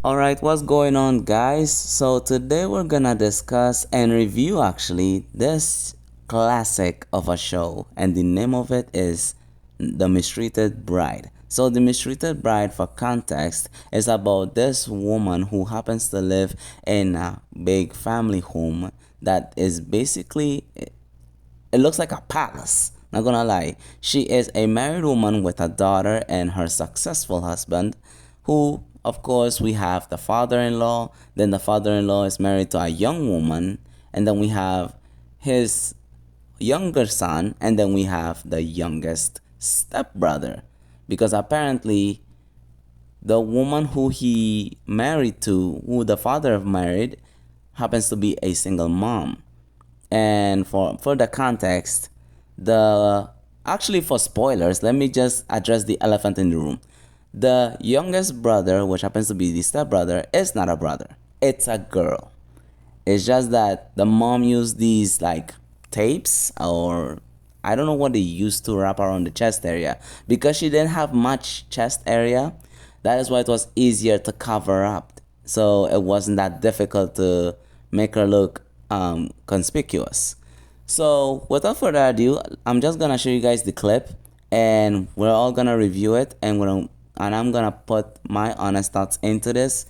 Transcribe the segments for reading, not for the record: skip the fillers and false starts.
Alright, what's going on, guys? So today we're gonna discuss and review actually this classic of a show, and the name of it is The Mistreated Bride. So the Mistreated Bride, for context, is about this woman who happens to live in a big family home that is basically, it looks like a palace. Not gonna lie. She is a married woman with a daughter and her successful husband, who, of course, we have the father-in-law. Then the father-in-law is married to a young woman, and then we have his younger son, and then we have the youngest stepbrother. Because apparently, the woman who he married to, who the father married, happens to be a single mom. And for further context, the actually for spoilers, let me just address the elephant in the room. The youngest brother, which happens to be the stepbrother, is not a brother. It's a girl. It's just that the mom used these like tapes, or I don't know what they used to wrap around the chest area, because she didn't have much chest area. That is why it was easier to cover up. So it wasn't that difficult to make her look conspicuous. So without further ado, I'm just gonna show you guys the clip, and we're all gonna review it, and I'm gonna put my honest thoughts into this.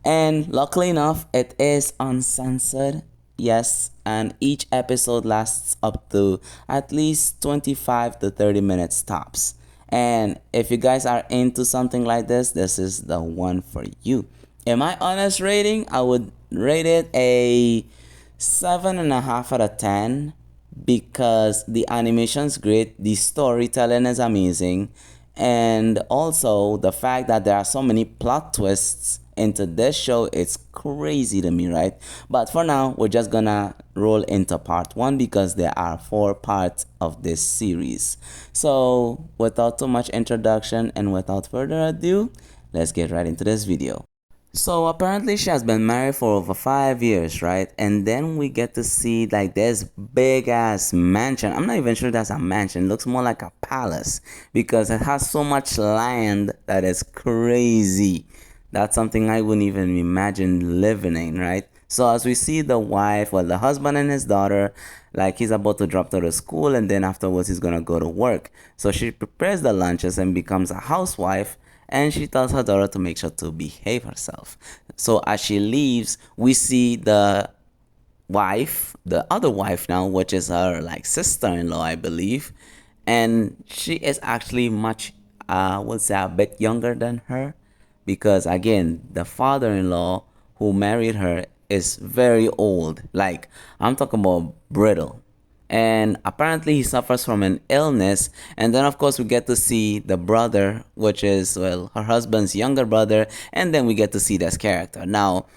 And luckily enough, it is uncensored. Yes, and each episode lasts up to at least 25 to 30 minutes tops. And if you guys are into something like this is the one for you. In my honest rating, I would rate it a 7.5 out of 10, because the animation's great, the storytelling is amazing, and also the fact that there are so many plot twists into this show, it's crazy to me, right? But for now, we're just gonna roll into part one, because there are 4 parts of this series. So without too much introduction and without further ado, let's get right into this video. So apparently she has been married for over 5 years, right? And then we get to see like this big ass mansion. I'm not even sure that's a mansion. It looks more like a palace, because it has so much land that is crazy. That's something I wouldn't even imagine living in, right? So as we see the wife, well, the husband and his daughter, like he's about to drop her to school, and then afterwards he's gonna go to work. So she prepares the lunches and becomes a housewife, and she tells her daughter to make sure to behave herself. So as she leaves, we see the wife, the other wife now, which is her like sister-in-law, I believe, and she is actually much, would say a bit younger than her, because again, the father-in-law who married her is very old. Like, I'm talking about brittle. And apparently he suffers from an illness. And then of course we get to see the brother, which is, well, her husband's younger brother, and then we get to see this character. Now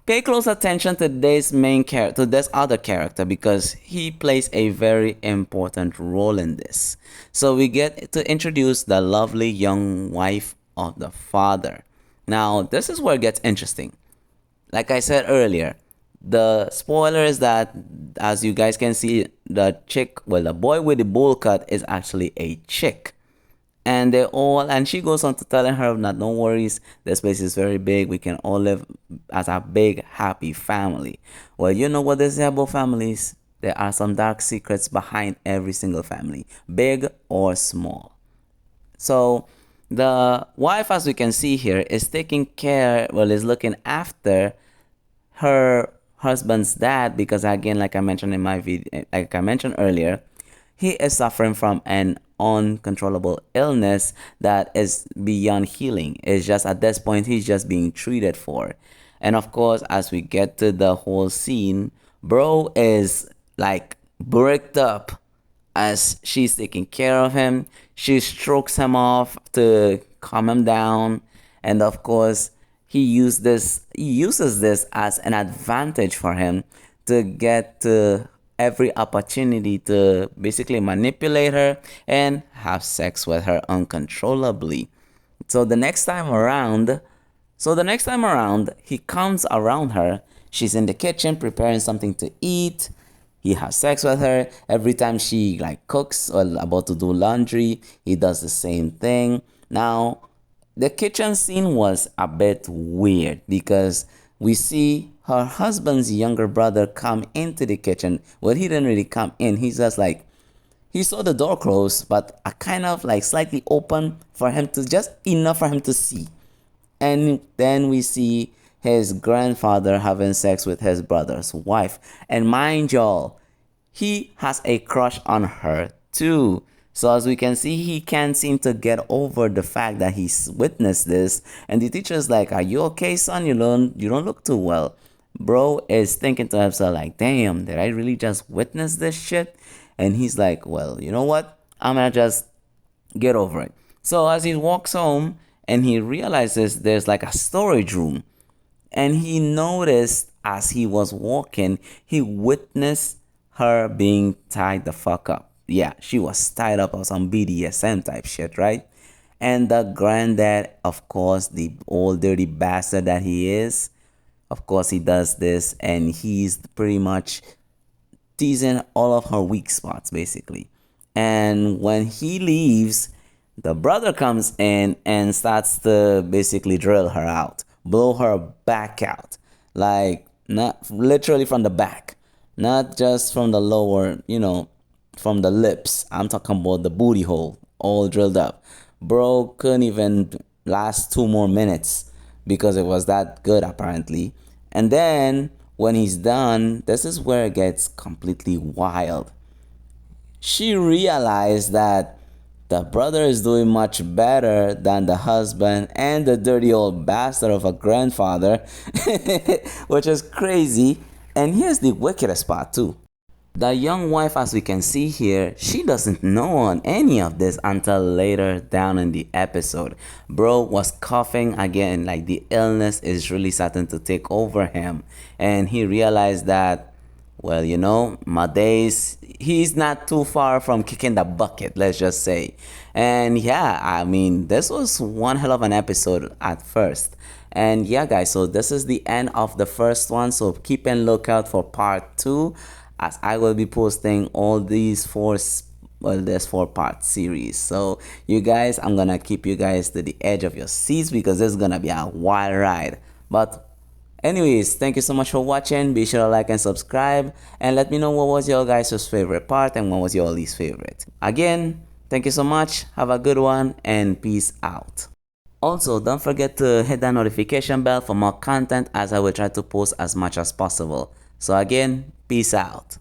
pay close attention to this main character, to this other character, because he plays a very important role in this. So we get to introduce the lovely young wife of the father. Now this is where it gets interesting. Like I said earlier, the spoiler is that, as you guys can see, the chick, well, the boy with the bowl cut is actually a chick. And and she goes on to telling her that no worries, this place is very big, we can all live as a big happy family. Well, you know what they say about families, there are some dark secrets behind every single family, big or small. So the wife, as we can see here, is taking care, well, is looking after her husband's dad, because again, like I mentioned in my video, like I mentioned earlier, he is suffering from an uncontrollable illness that is beyond healing. It's just at this point he's just being treated for. And of course, as we get to the whole scene, bro is like bricked up as she's taking care of him. She strokes him off to calm him down, and of course he uses this as an advantage for him to get to every opportunity to basically manipulate her and have sex with her uncontrollably. So the next time around, he comes around her. She's in the kitchen preparing something to eat. He has sex with her. Every time she like cooks or about to do laundry, he does the same thing. Now, The kitchen scene was a bit weird because we see her husband's younger brother come into the kitchen. Well, he didn't really come in. He's just like, he saw the door closed, but a kind of like slightly open for him to just enough for him to see. And then we see his grandfather having sex with his brother's wife. And mind y'all, he has a crush on her too. So as we can see, he can't seem to get over the fact that he's witnessed this. And the teacher's like, "Are you okay, son? You don't look too well." Bro is thinking to himself like, "Damn, did I really just witness this shit?" And he's like, "Well, you know what? I'm gonna just get over it." So as he walks home and he realizes there's like a storage room, and he noticed as he was walking, he witnessed her being tied the fuck up. Yeah, she was tied up on some BDSM type shit, right? And the granddad, of course, the old dirty bastard that he is, of course, he does this, and he's pretty much teasing all of her weak spots basically. And when he leaves, the brother comes in and starts to basically drill her out, blow her back out, like not literally from the back, not just from the lower, from the lips. I'm talking about the booty hole, all drilled up. Bro couldn't even last 2 more minutes because it was that good apparently. And then when he's done, this is where it gets completely wild. She realized that the brother is doing much better than the husband and the dirty old bastard of a grandfather, which is crazy. And here's the wickedest part, too. The young wife, as we can see here, she doesn't know on any of this until later down in the episode. Bro was coughing again, like the illness is really starting to take over him. And he realized that, well, my days, he's not too far from kicking the bucket, let's just say. And yeah, I mean, this was one hell of an episode at first. And yeah, guys, so this is the end of the first one. So keep an lookout for part two, as I will be posting all these well, there's 4 part series. So you guys, I'm gonna keep you guys to the edge of your seats because this is gonna be a wild ride. But anyways, thank you so much for watching. Be sure to like and subscribe, and let me know what was your guys' favorite part and what was your least favorite. Again, thank you so much. Have a good one, and peace out. Also, don't forget to hit that notification bell for more content, as I will try to post as much as possible. So again, peace out.